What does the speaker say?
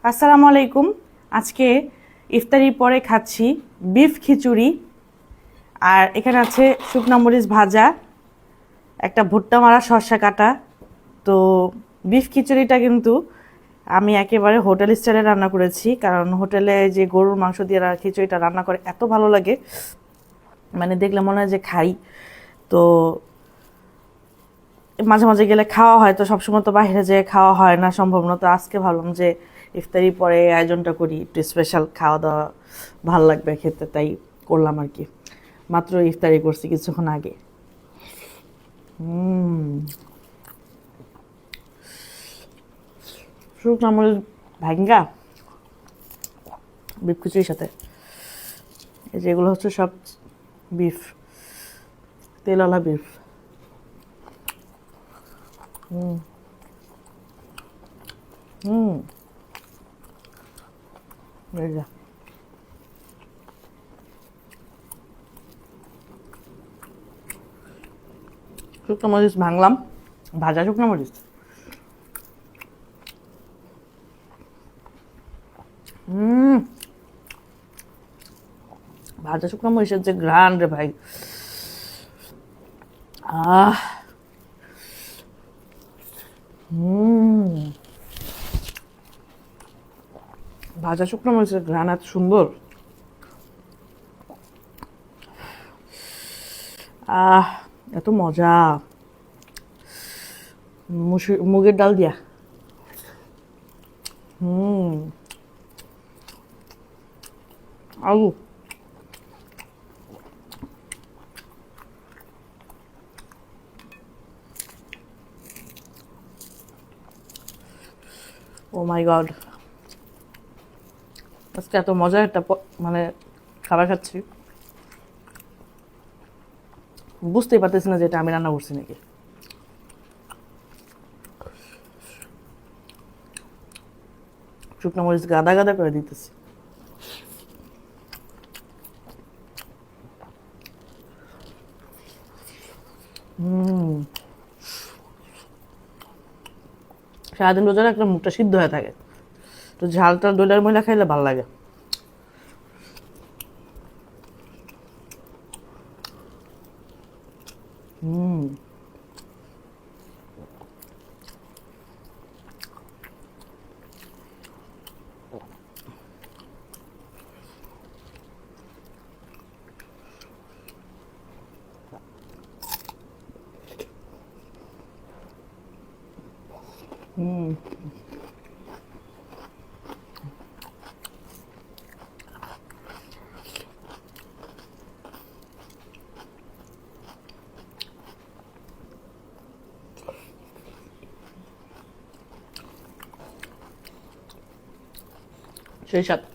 আসসালামু আলাইকুম। আজকে ইফতারির পরে খাচ্ছি বিফ খিচুড়ি। আর এখানে আছে শুকনা মরিচ ভাজা, একটা ভুট্টা মারা শসা কাটা। তো বিফ খিচুড়িটা কিন্তু আমি একেবারে হোটেল স্টাইলে রান্না করেছি, কারণ হোটেলে যে গরুর মাংস দিয়ে খিচুড়িটা রান্না করে এত ভালো লাগে, মানে দেখলে মনে হয় যে খাই। তো মাঝে মাঝে গেলে খাওয়া হয়, তো সবসময় তো বাইরে যেয়ে খাওয়া হয় না, সম্ভব না। তো আজকে ভাবলাম যে ইফতারি পরে এই আয়োজনটা করি, একটু স্পেশাল খাওয়া দাওয়া ভাল লাগবে খেতে, তাই করলাম আর কি। মাত্র ইফতারি করছি কিছুক্ষণ আগে। শুকনো মরিচ ভাঙ্গা বিফ খিচুড়ির সাথে, এই যেগুলো হচ্ছে সব বিফ, তেলওয়ালা বিফ। হুম, এই যে শুকনো মরিচ ভাঙলাম, ভাজা শুকনো মরিচ। ভাজা শুকনো মরিচের যে গ্রান রে ভাই, আহ ভাজা শুকনো মরিচের গ্রান এত সুন্দর। আহ এত মজা। মুগের ডাল দিয়া। আলু। ও মাই গড, আজকে এত মজার একটা মানে খাবার খাচ্ছি, বুঝতেই পারতেছি না যে এটা আমি রান্না করছি নাকি। শুকনো মরিচ গাদা গাদা করে দিতেছি। সারাদিন রোজা রাখলে মুখটা সিদ্ধ হয়ে থাকে, তো ঝালটা দইলার ময়লা খাইলে ভালো লাগে। সেই সাথে